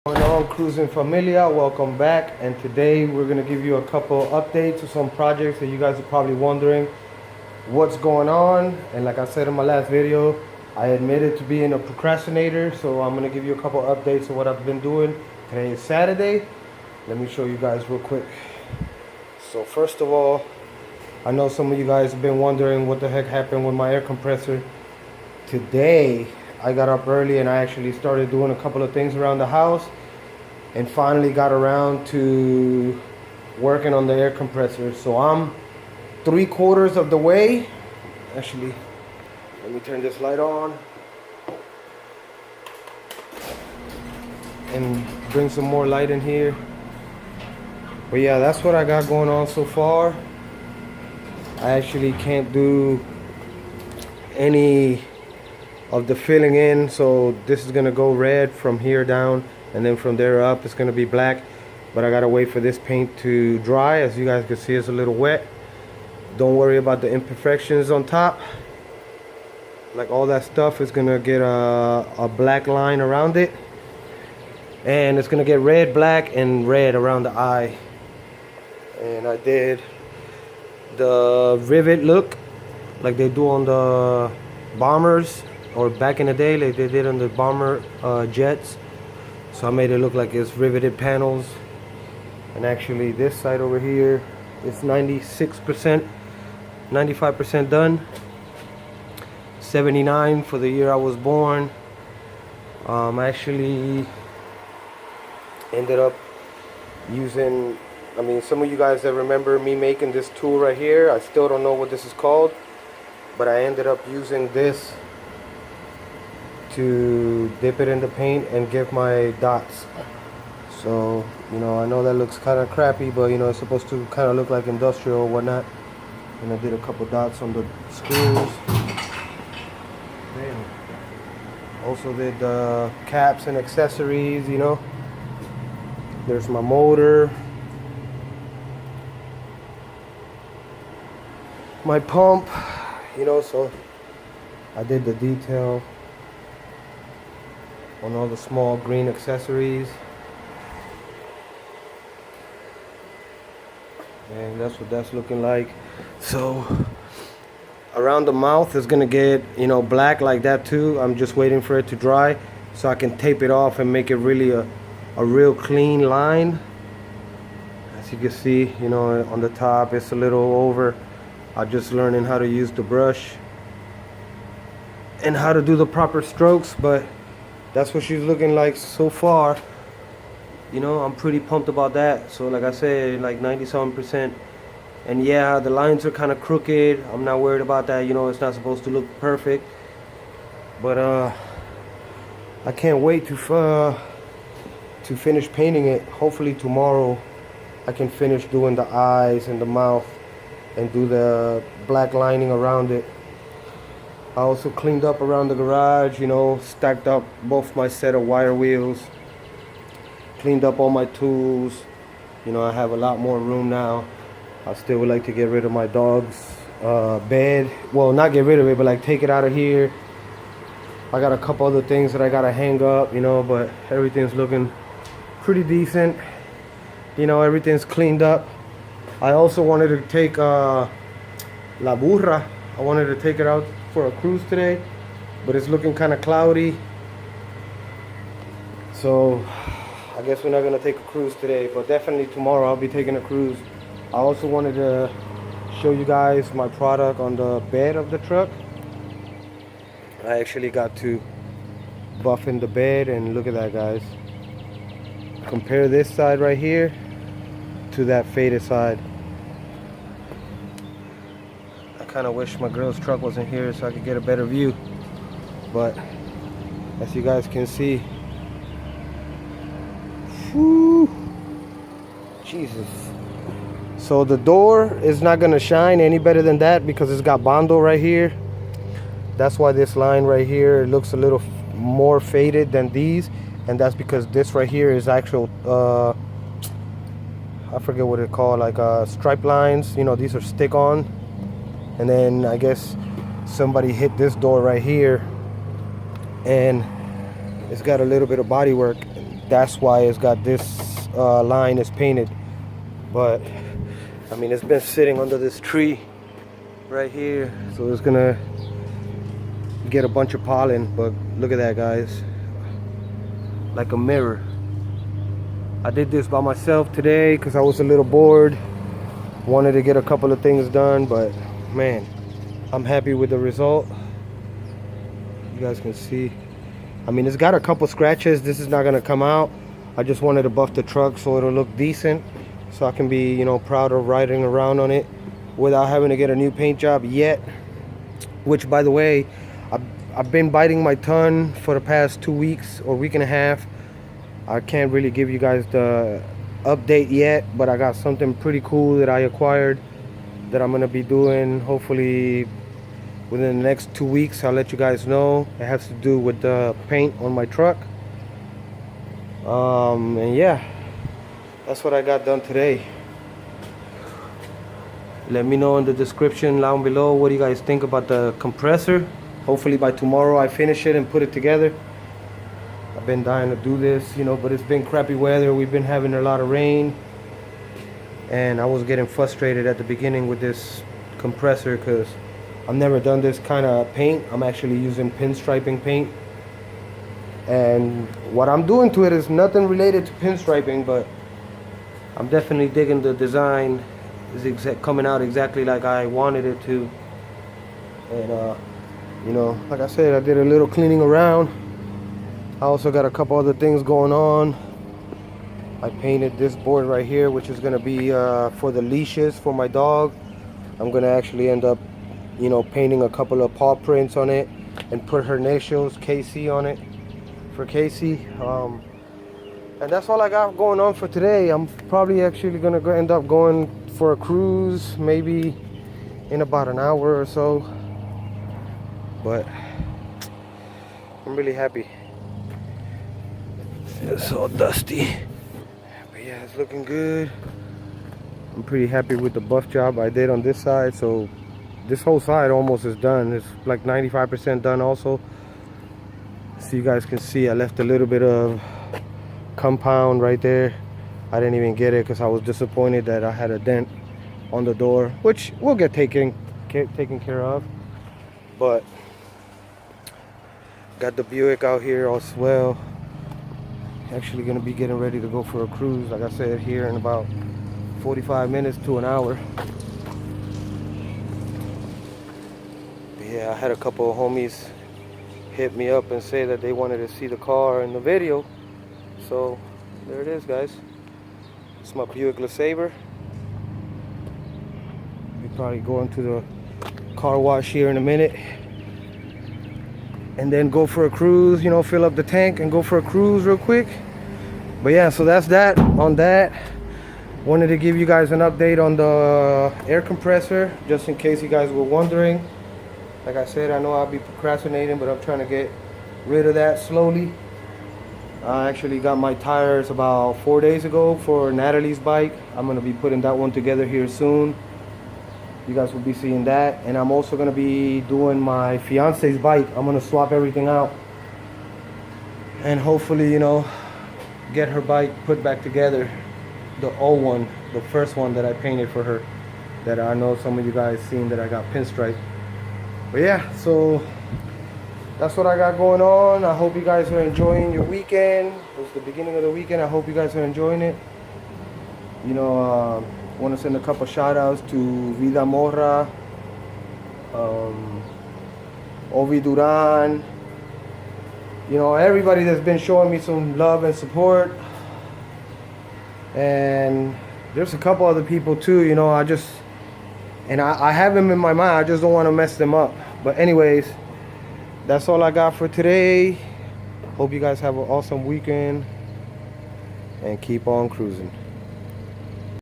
Going on, CRUIZ'N Familia, welcome back. And today we're going to give you a couple updates to some projects that you guys are probably wondering what's going on. And like I said in my last video, I admitted to being a procrastinator, so I'm going to give you a couple updates of what I've been doing. Today is Saturday. Let me show you guys real quick. So first of all, I know some of you guys have been wondering what the heck happened with my air compressor. Today I got up early and I actually started doing a couple of things around the house and finally got around to working on the air compressor. So I'm 3/4 of the way. Actually, let me turn this light on and bring some more light in here. But yeah, that's what I got going on so far. I actually can't do any of the filling in, so this is gonna go red from here down, and then from there up it's gonna be black. But I gotta wait for this paint to dry. As you guys can see, it's a little wet. Don't worry about the imperfections on top. Like all that stuff is gonna get a black line around it, and it's gonna get red, black, and red around the eye. And I did the rivet look like they do on the bombers, or back in the day like they did on the bomber jets. So I made it look like it's riveted panels. And actually this side over here is 96%, 95% done. 79 for the year I was born. I actually ended up using, I mean, some of you guys that remember me making this tool right here, I still don't know what this is called, but I ended up using this to dip it in the paint and give my dots. So, you know, I know that looks kind of crappy, but you know, it's supposed to kind of look like industrial or whatnot. And I did a couple dots on the screws. Damn. Also did caps and accessories, you know. There's my motor, my pump, you know, so I did the detail on all the small green accessories. And that's what that's looking like. So around the mouth is gonna get, you know, black like that too. I'm just waiting for it to dry so I can tape it off and make it really a real clean line. As you can see, you know, on the top it's a little over. I'm just learning how to use the brush and how to do the proper strokes, but that's what she's looking like so far. You know, I'm pretty pumped about that. So like I said, like 97%. And yeah, the lines are kind of crooked. I'm not worried about that. You know, it's not supposed to look perfect. But I can't wait to finish painting it. Hopefully tomorrow I can finish doing the eyes and the mouth and do the black lining around it. I also cleaned up around the garage, you know, stacked up both my set of wire wheels, cleaned up all my tools. You know, I have a lot more room now. I still would like to get rid of my dog's bed. Well, not get rid of it, but like take it out of here. I got a couple other things that I gotta hang up, you know, but everything's looking pretty decent. You know, everything's cleaned up. I also wanted to take La Burra. I wanted to take it out for a cruise today, but it's looking kind of cloudy, so I guess we're not gonna take a cruise today, but definitely tomorrow I'll be taking a cruise. I also wanted to show you guys my product on the bed of the truck. I actually got to buff in the bed, and look at that, guys. Compare this side right here to that faded side. I kind of wish my girl's truck wasn't here so I could get a better view, but as you guys can see, whew, Jesus. So the door is not gonna shine any better than that because it's got Bondo right here. That's why this line right here looks a little more faded than these, and that's because this right here is actual I forget what it's called, like stripe lines. You know, these are stick on. And then I guess somebody hit this door right here and it's got a little bit of body work. that's why it's got this line is painted. But I mean, it's been sitting under this tree right here, so it's gonna get a bunch of pollen. But look at that, guys, like a mirror. I did this by myself today because I was a little bored, wanted to get a couple of things done, but man, I'm happy with the result. You guys can see, I mean, it's got a couple scratches. This is not gonna come out. I just wanted to buff the truck so it'll look decent, so I can be, you know, proud of riding around on it without having to get a new paint job yet. Which, by the way, I've been biting my tongue for the past 2 weeks or week and a half. I can't really give you guys the update yet, but I got something pretty cool that I acquired that I'm gonna be doing hopefully within the next 2 weeks. I'll let you guys know. It has to do with the paint on my truck. And yeah, that's what I got done today. Let me know in the description down below what do you guys think about the compressor. Hopefully by tomorrow I finish it and put it together. I've been dying to do this, you know, but it's been crappy weather. We've been having a lot of rain, and I was getting frustrated at the beginning with this compressor because I've never done this kind of paint. I'm actually using pinstriping paint, and what I'm doing to it is nothing related to pinstriping, but I'm definitely digging the design. Is coming out exactly like I wanted it to. And you know, like I said, I did a little cleaning around. I also got a couple other things going on. I painted this board right here, which is going to be for the leashes for my dog. I'm going to actually end up, you know, painting a couple of paw prints on it and put her initials, KC, on it for Casey. And that's all I got going on for today. I'm probably actually going to end up going for a cruise maybe in about an hour or so. But I'm really happy. It's all dusty, but yeah, it's looking good. I'm pretty happy with the buff job I did on this side. So this whole side almost is done. It's like 95% done also. So you guys can see I left a little bit of compound right there. I didn't even get it because I was disappointed that I had a dent on the door, which will get taken care of. But got the Buick out here as well. Actually gonna be getting ready to go for a cruise, like I said, here in about 45 minutes to an hour. But yeah, I had a couple of homies hit me up and say that they wanted to see the car in the video. So there it is, guys. It's my Buick LeSabre. We're probably going to the car wash here in a minute, and then go for a cruise, you know, fill up the tank and go for a cruise real quick. But yeah, so that's that on that. Wanted to give you guys an update on the air compressor, just in case you guys were wondering. Like I said, I know I'll be procrastinating, but I'm trying to get rid of that slowly. I actually got my tires about 4 days ago for Natalie's bike. I'm gonna be putting that one together here soon. You guys will be seeing that. And I'm also gonna be doing my fiance's bike. I'm gonna swap everything out and hopefully, you know, get her bike put back together. The old one, the first one that I painted for her, that I know some of you guys seen that I got pinstripe. But yeah, so that's what I got going on. I hope you guys are enjoying your weekend. It's the beginning of the weekend. I hope you guys are enjoying it. You know, want to send a couple shout outs to Vida Morra, Ovi Duran, you know, everybody that's been showing me some love and support. And there's a couple other people too, you know, I have them in my mind. I just don't want to mess them up. But anyways, that's all I got for today. Hope you guys have an awesome weekend and keep on cruising.